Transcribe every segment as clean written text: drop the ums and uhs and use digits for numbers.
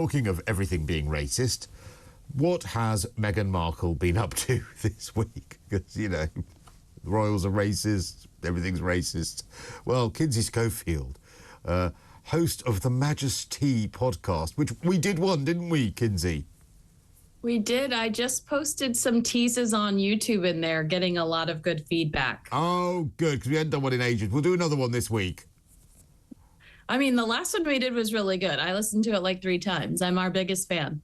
Talking of everything being racist, what has Meghan Markle been up to this week? Because, you know, the royals are racist, everything's racist. Well, Kinsey Schofield, host of the Majesty podcast, which we did one, didn't we, Kinsey? We did. I just posted some teases on YouTube in there, getting a lot of good feedback. Oh, good, because we hadn't done one in ages. We'll do another one this week. I mean, the last one we did was really good. I listened to it like 3 times. I'm our biggest fan.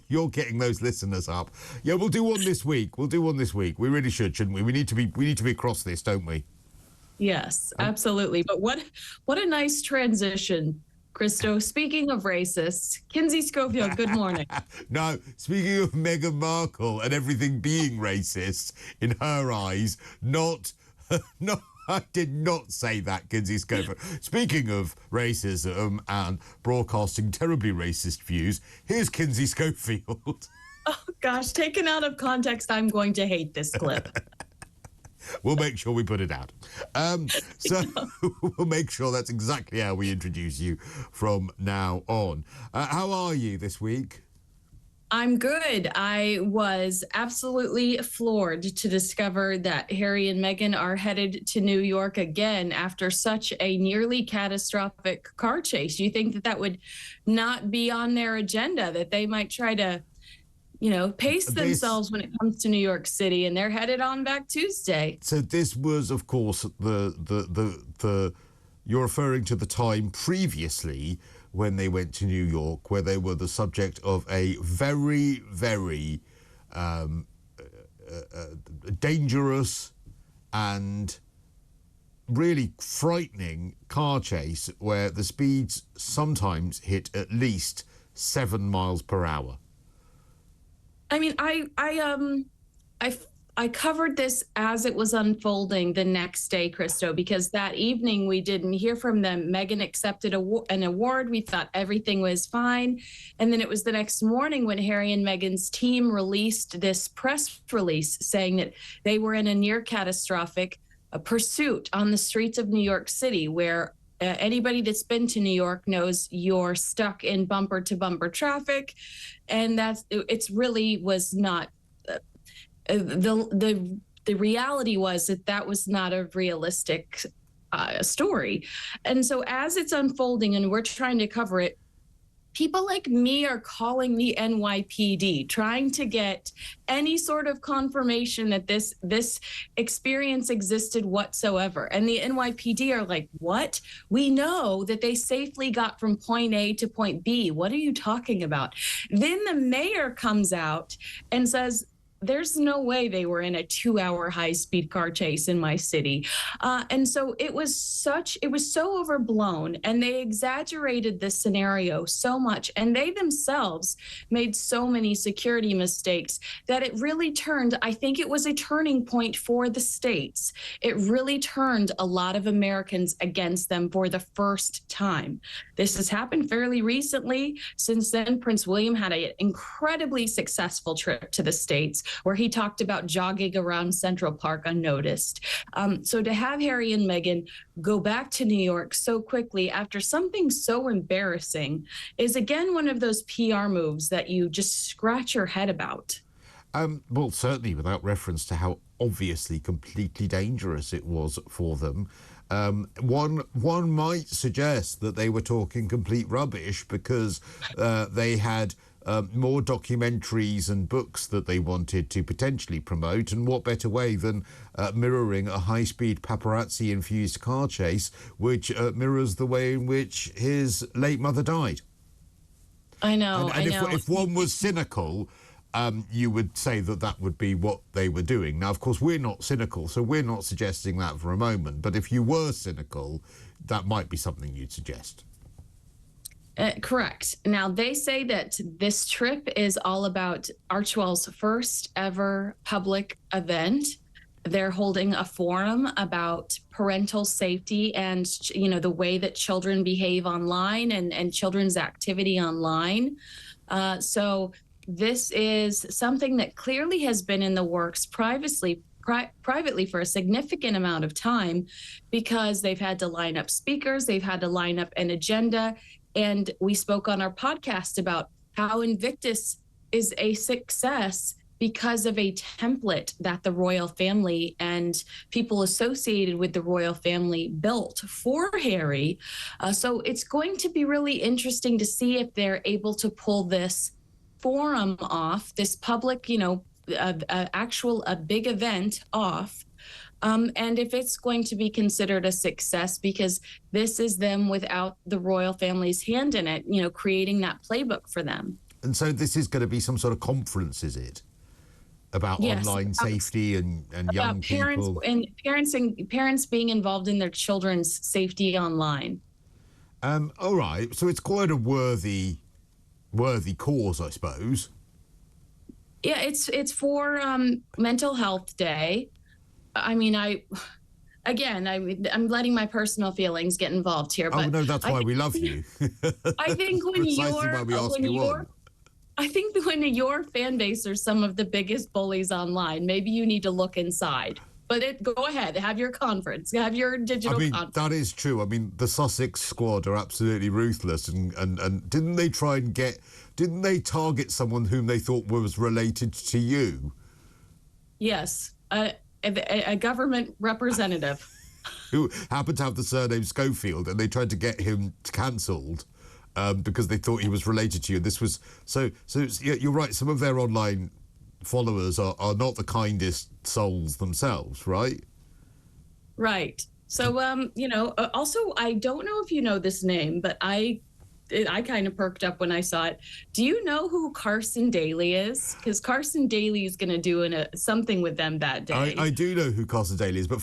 You're getting those listeners up. Yeah, we'll do one this week. We really should, shouldn't we? We need to be across this, don't we? Yes, absolutely. But what a nice transition, Cristo. Speaking of racists, Kinsey Schofield, good morning. No, speaking of Meghan Markle and everything being racist in her eyes, not. I did not say that, Kinsey Schofield. Speaking of racism and broadcasting terribly racist views, here's Kinsey Schofield. Oh, gosh, taken out of context, I'm going to hate this clip. We'll make sure we put it out. So we'll make sure that's exactly how we introduce you from now on. How are you this week? I'm good. I was absolutely floored to discover that Harry and Meghan are headed to New York again after such a nearly catastrophic car chase. You think that would not be on their agenda, that they might try to, pace themselves when it comes to New York City, and they're headed on back Tuesday. So this was, of course, the you're referring to the time previously when they went to New York, where they were the subject of a very, very dangerous and really frightening car chase where the speeds sometimes hit at least 7 miles per hour. I mean, I covered this as it was unfolding the next day, Cristo, because that evening we didn't hear from them. Meghan accepted an award. We thought everything was fine. And then it was the next morning when Harry and Meghan's team released this press release saying that they were in a near catastrophic pursuit on the streets of New York City, where anybody that's been to New York knows you're stuck in bumper to bumper traffic. And it's really was not the reality was that was not a realistic story. And so as it's unfolding and we're trying to cover it, people like me are calling the NYPD, trying to get any sort of confirmation that this experience existed whatsoever. And the NYPD are like, what? We know that they safely got from point A to point B. What are you talking about? Then the mayor comes out and says, there's no way they were in a 2-hour high-speed car chase in my city. And so it was so overblown, and they exaggerated the scenario so much, and they themselves made so many security mistakes that it really turned, I think it was a turning point for the states. It really turned a lot of Americans against them for the first time. This has happened fairly recently. Since then, Prince William had an incredibly successful trip to the States, where he talked about jogging around Central Park unnoticed. So to have Harry and Meghan go back to New York so quickly after something so embarrassing is, again, one of those PR moves that you just scratch your head about. Well, certainly without reference to how obviously completely dangerous it was for them. One might suggest that they were talking complete rubbish because they had more documentaries and books that they wanted to potentially promote, and what better way than mirroring a high-speed paparazzi-infused car chase which mirrors the way in which his late mother died. I know. If one was cynical, you would say that would be what they were doing. Now, of course, we're not cynical, so we're not suggesting that for a moment. But if you were cynical, that might be something you'd suggest. Correct. Now, they say that this trip is all about Archewell's first ever public event. They're holding a forum about parental safety and, the way that children behave online and children's activity online. So this is something that clearly has been in the works privately for a significant amount of time, because they've had to line up speakers, they've had to line up an agenda. And we spoke on our podcast about how Invictus is a success because of a template that the royal family and people associated with the royal family built for Harry. So it's going to be really interesting to see if they're able to pull this forum off, this public, a big event off. And if it's going to be considered a success, because this is them without the royal family's hand in it, creating that playbook for them. And so this is going to be some sort of conference, is it? About online safety and young people? And parents being involved in their children's safety online. All right. So it's quite a worthy cause, I suppose. Yeah, it's for Mental Health Day. I mean, I'm letting my personal feelings get involved here. But no, that's why we love you. I think when your fan base are some of the biggest bullies online, maybe you need to look inside. But go ahead, have your conference, have your digital conference. That is true. I mean, the Sussex squad are absolutely ruthless. And didn't they target someone whom they thought was related to you? Yes, a government representative. Who happened to have the surname Schofield, and they tried to get him cancelled because they thought he was related to you. This was so you're right. Some of their online followers are not the kindest souls themselves, right? Right. So, also, I don't know if you know this name, but I kind of perked up when I saw it. Do you know who Carson Daly is? Because Carson Daly is going to do something with them that day. I do know who Carson Daly is, but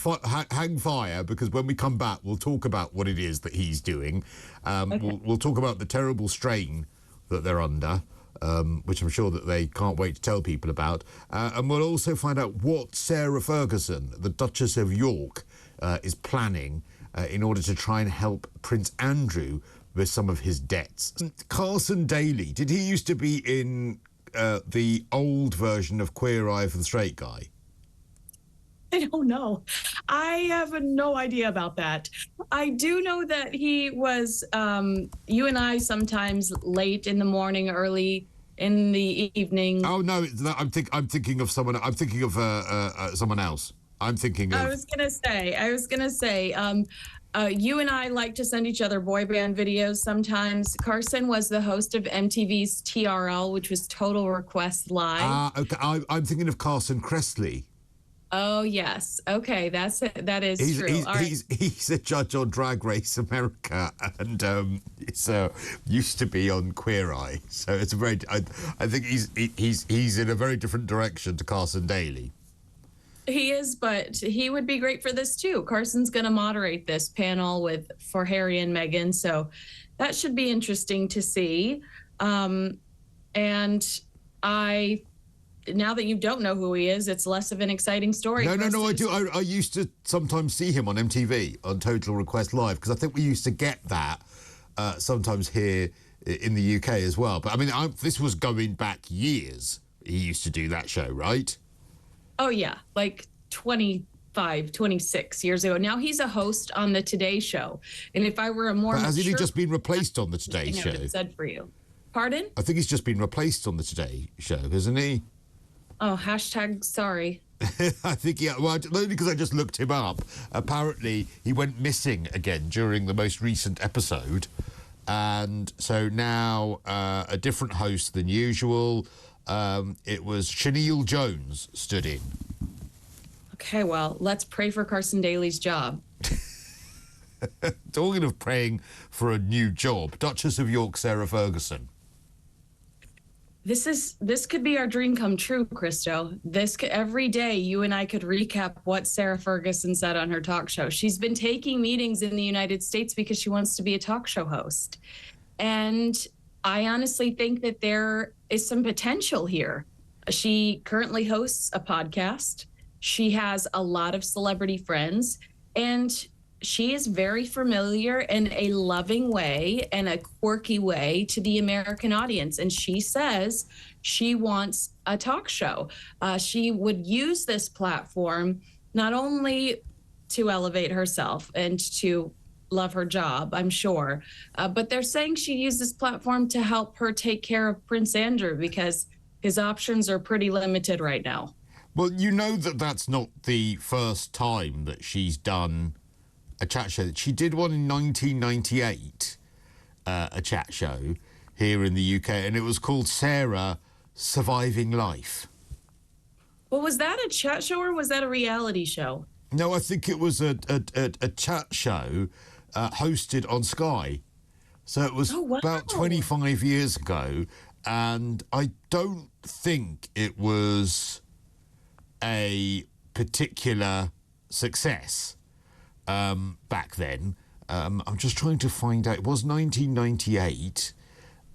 hang fire, because when we come back, we'll talk about what it is that he's doing. Okay. We'll talk about the terrible strain that they're under, which I'm sure that they can't wait to tell people about. And we'll also find out what Sarah Ferguson, the Duchess of York, is planning in order to try and help Prince Andrew with some of his debts. Carson Daly, did he used to be in the old version of Queer Eye for the Straight Guy? I don't know. I have no idea about that. I do know that he was you and I sometimes late in the morning, early in the evening. Oh no, I'm thinking of someone. I'm thinking of someone else. I'm thinking of. I was gonna say. You and I like to send each other boy band videos sometimes. Carson was the host of MTV's TRL, which was Total Request Live. Okay. I'm thinking of Carson Kressley. Oh yes, okay, that is true. He's a judge on Drag Race America, and used to be on Queer Eye. So it's I think he's in a very different direction to Carson Daly. He is, but he would be great for this too. Carson's going to moderate this panel for Harry and Meghan, so that should be interesting to see. And now that you don't know who he is, it's less of an exciting story. No, I do. I used to sometimes see him on MTV on Total Request Live, because I think we used to get that sometimes here in the UK as well. But I mean, this was going back years. He used to do that show, right? Oh, yeah, like 25, 26 years ago. Now he's a host on the Today Show. And if I were a more But hasn't he just been replaced on the Today Show? Said for you. Pardon? I think he's just been replaced on the Today Show, hasn't he? Oh, hashtag sorry. I think, yeah. Well, only because I just looked him up. Apparently, he went missing again during the most recent episode. And so now a different host than usual. It was Chenille Jones stood in. Okay, well, let's pray for Carson Daly's job. Talking of praying for a new job, Duchess of York, Sarah Ferguson. This could be our dream come true, Cristo. Every day you and I could recap what Sarah Ferguson said on her talk show. She's been taking meetings in the United States because she wants to be a talk show host. And I honestly think that there is some potential here. She currently hosts a podcast. She has a lot of celebrity friends, and she is very familiar in a loving way and a quirky way to the American audience. And she says she wants a talk show. She would use this platform not only to elevate herself and to love her job, I'm sure. But they're saying she used this platform to help her take care of Prince Andrew because his options are pretty limited right now. Well, you know that's not the first time that she's done a chat show. She did one in 1998, a chat show here in the UK, and it was called Sarah Surviving Life. Well, was that a chat show or was that a reality show? No, I think it was a chat show hosted on Sky. So it was about 25 years ago, and I don't think it was a particular success back then. I'm just trying to find out. It was 1998,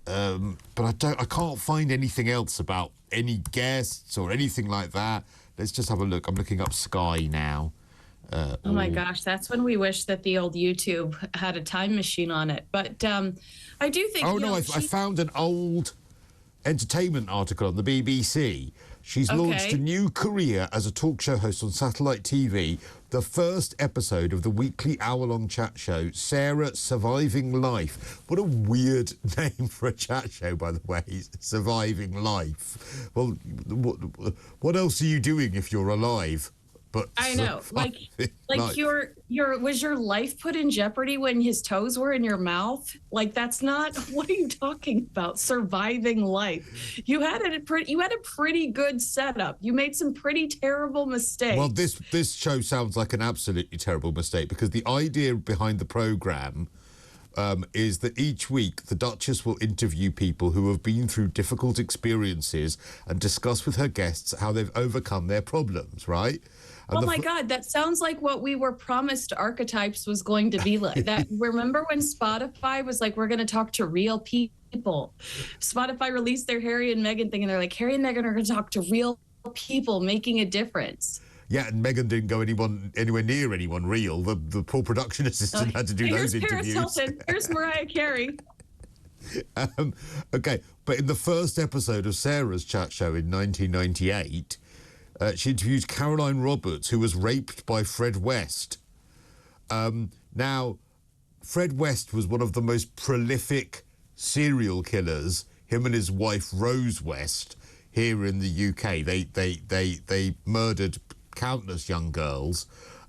but I can't find anything else about any guests or anything like that. Let's just have a look. I'm looking up Sky now. Oh my gosh, that's when we wish that the old YouTube had a time machine on it. But I do think... Oh, no, I found an old entertainment article on the BBC. She's launched a new career as a talk show host on satellite TV. The first episode of the weekly hour-long chat show, Sarah Surviving Life. What a weird name for a chat show, by the way, Surviving Life. Well, what else are you doing if you're alive? But I know, like was your life put in jeopardy when his toes were in your mouth? Like, that's not, what are you talking about? Surviving life. You had a pretty good setup. You made some pretty terrible mistakes. Well, this show sounds like an absolutely terrible mistake, because the idea behind the programme is that each week the Duchess will interview people who have been through difficult experiences and discuss with her guests how they've overcome their problems, right? And oh my God, that sounds like what we were promised Archetypes was going to be like. That, remember when Spotify was like, we're going to talk to real people? Spotify released their Harry and Meghan thing, and they're like, Harry and Meghan are going to talk to real people making a difference. Yeah, and Meghan didn't go anywhere near anyone real. The poor production assistant had to do those interviews. Here's Paris Hilton. Here's Mariah Carey. Okay, but in the first episode of Sarah's chat show in 1998, she interviewed Caroline Roberts, who was raped by Fred West. Now, Fred West was one of the most prolific serial killers, him and his wife Rose West, here in the UK. They murdered countless young girls,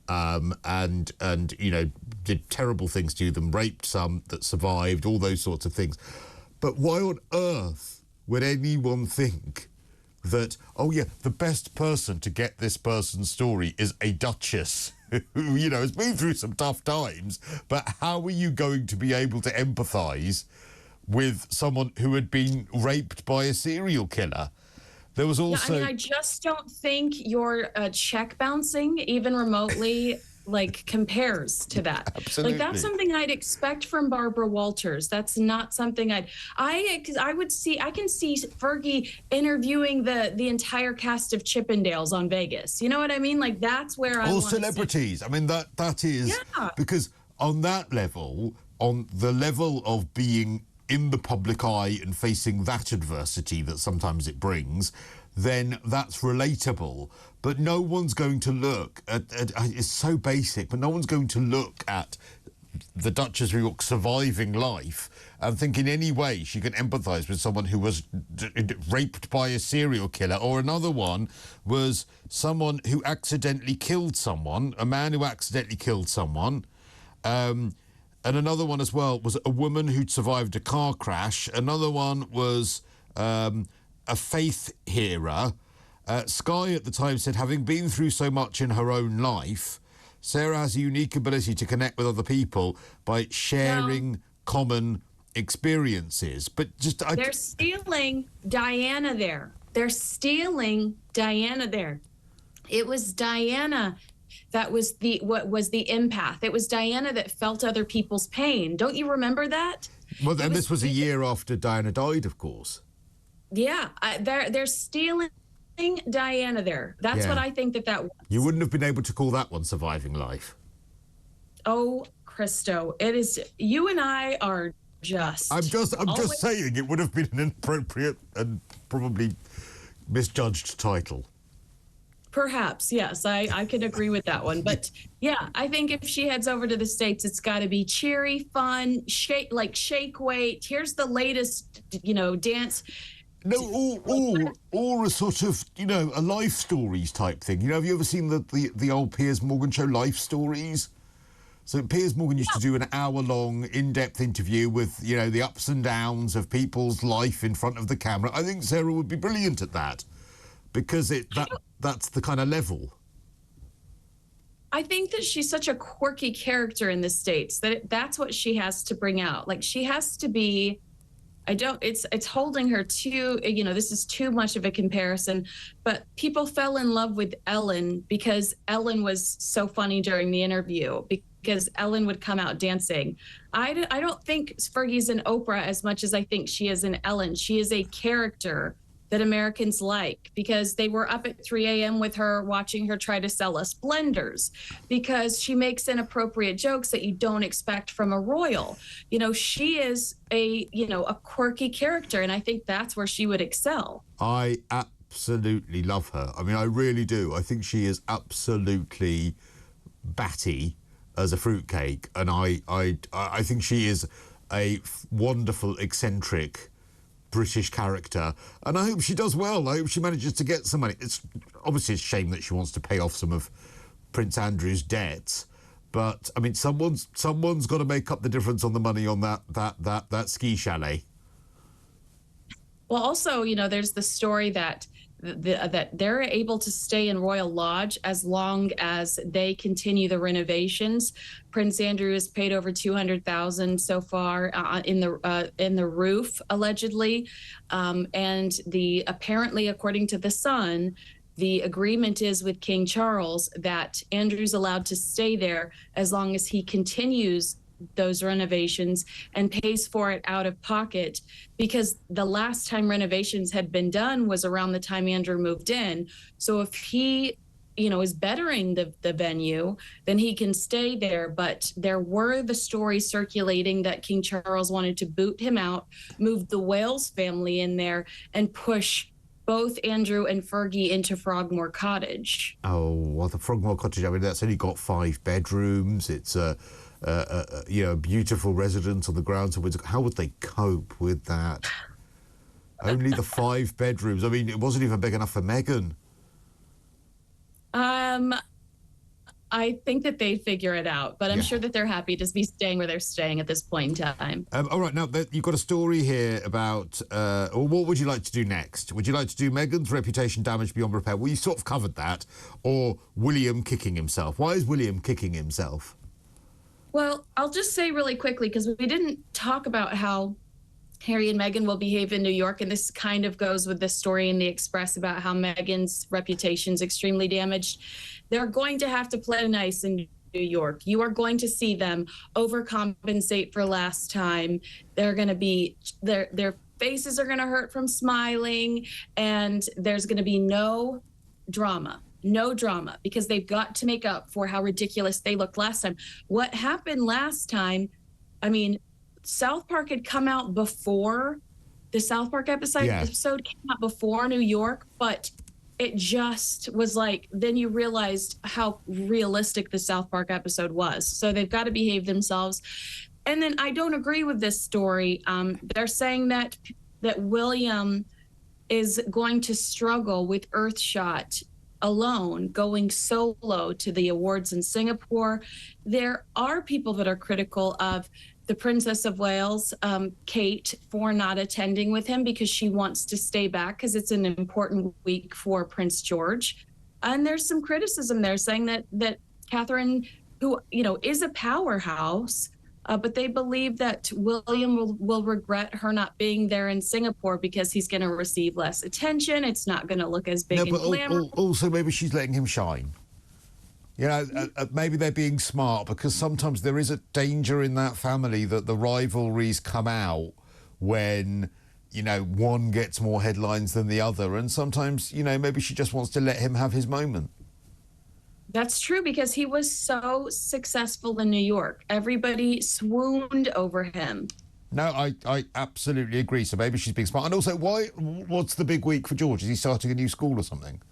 and you know, did terrible things to them, raped some that survived, all those sorts of things. But why on earth would anyone think that, oh yeah, the best person to get this person's story is a duchess who, you know, has been through some tough times, but how are you going to be able to empathise with someone who had been raped by a serial killer? There was also... Yeah, I mean, I just don't think your check bouncing even remotely like compares to that. Absolutely. Like, that's something I'd expect from Barbara Walters. That's not something I can see Fergie interviewing the entire cast of Chippendales on Vegas. You know what I mean? Like, that's where I All want celebrities. I mean, that is... Yeah. Because on that level, on the level of being in the public eye and facing that adversity that sometimes it brings, then that's relatable. But no one's going to look at it's so basic, but no one's going to look at the Duchess of York surviving life and think in any way she can empathise with someone who was raped by a serial killer, or another one was someone who accidentally killed someone, a man who accidentally killed someone. And another one as well was a woman who'd survived a car crash. Another one was a faith healer. Sky at the time said, having been through so much in her own life, Sarah has a unique ability to connect with other people by sharing common experiences. But just... They're stealing Diana there. They're stealing Diana there. It was Diana that was the empath. It was Diana that felt other people's pain. Don't you remember that? Well, then this was a year after Diana died, of course. Yeah, they're stealing Diana there. That's what I think that was. You wouldn't have been able to call that one surviving life. Oh, Cristo, it is. You and I are just. I'm just saying it would have been an inappropriate and probably misjudged title. Perhaps, yes, I could agree with that one. But yeah, I think if she heads over to the States, it's got to be cheery, fun, shake weight. Here's the latest, dance. No, or a sort of, a life stories type thing. Have you ever seen the old Piers Morgan show, Life Stories? So Piers Morgan used to do an hour-long, in-depth interview with, the ups and downs of people's life in front of the camera. I think Sarah would be brilliant at that, because that's the kind of level. I think that she's such a quirky character in the States that's what she has to bring out. Like, she has to be. It's holding her too, this is too much of a comparison, but people fell in love with Ellen because Ellen was so funny during the interview, because Ellen would come out dancing. I don't think Fergie's an Oprah as much as I think she is an Ellen. She is a character that Americans like, because they were up at 3 a.m. with her, watching her try to sell us blenders, because she makes inappropriate jokes that you don't expect from a royal. She is a quirky character, and I think that's where she would excel. I absolutely love her. I mean, I really do. I think she is absolutely batty as a fruitcake, and I think she is a wonderful, eccentric British character, and I hope she does well. I hope she manages to get some money. It's obviously a shame that she wants to pay off some of Prince Andrew's debts, but I mean, someone's got to make up the difference on the money on that ski chalet. Well, also, there's the story that they're able to stay in Royal Lodge as long as they continue the renovations. Prince Andrew has paid over $200,000 so far in the roof, allegedly, and apparently, according to The Sun, the agreement is with King Charles that Andrew's allowed to stay there as long as he continues those renovations and pays for it out of pocket, because the last time renovations had been done was around the time Andrew moved in. So if he is bettering the venue, then he can stay there. But there were the stories circulating that King Charles wanted to boot him out, move the Wales family in there, and push both Andrew and Fergie into Frogmore Cottage. Oh, well, the Frogmore Cottage, I mean, that's only got 5 bedrooms. It's a beautiful residence on the grounds of Windsor. How would they cope with that? Only the 5 bedrooms. I mean, it wasn't even big enough for Meghan. I think that they'd figure it out, but I'm sure that they're happy to be staying where they're staying at this point in time. All right, now you've got a story here about, or what would you like to do next? Would you like to do Meghan's reputation damage beyond repair? Well, you sort of covered that, or William kicking himself. Why is William kicking himself? Well, I'll just say really quickly, because we didn't talk about how Harry and Meghan will behave in New York, and this kind of goes with the story in the Express about how Meghan's reputation is extremely damaged. They're going to have to play nice in New York. You are going to see them overcompensate for last time. They're going to be, their faces are going to hurt from smiling, and there's going to be no drama, because they've got to make up for how ridiculous they looked last time. What happened last time, I mean, South Park had come out before, the South Park episode came out before New York, but it just was like, then you realized how realistic the South Park episode was. So they've got to behave themselves. And then I don't agree with this story. They're saying that William is going to struggle with Earthshot alone, going solo to the awards in Singapore. There are people that are critical of the Princess of Wales, Kate, for not attending with him because she wants to stay back because it's an important week for Prince George. And there's some criticism there saying that Catherine, who, is a powerhouse, but they believe that William will regret her not being there in Singapore because he's going to receive less attention. It's not going to look as big and glamorous. Also, maybe she's letting him shine. Maybe they're being smart, because sometimes there is a danger in that family that the rivalries come out when, one gets more headlines than the other. And sometimes, maybe she just wants to let him have his moment. That's true, because he was so successful in New York. Everybody swooned over him. No, I absolutely agree. So maybe she's being smart. And also, what's the big week for George? Is he starting a new school or something?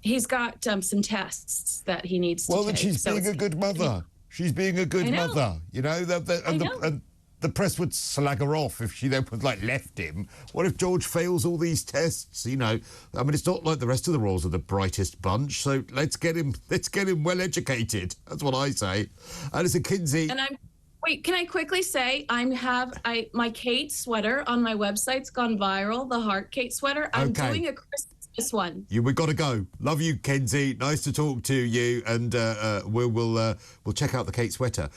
He's got some tests that he needs to take. Well, then she's being a good mother. She's being a good mother. You know, and the press would slag her off if she then was like left him. What if George fails all these tests? You know, I mean, it's not like the rest of the royals are the brightest bunch. So let's get him well educated. That's what I say. And it's a Kinsey. And wait, can I quickly say my Kate sweater on my website's gone viral, the Heart Kate sweater. I'm doing a Christmas one. We've got to go. Love you, Kinsey. Nice to talk to you, and we'll check out the Kate sweater.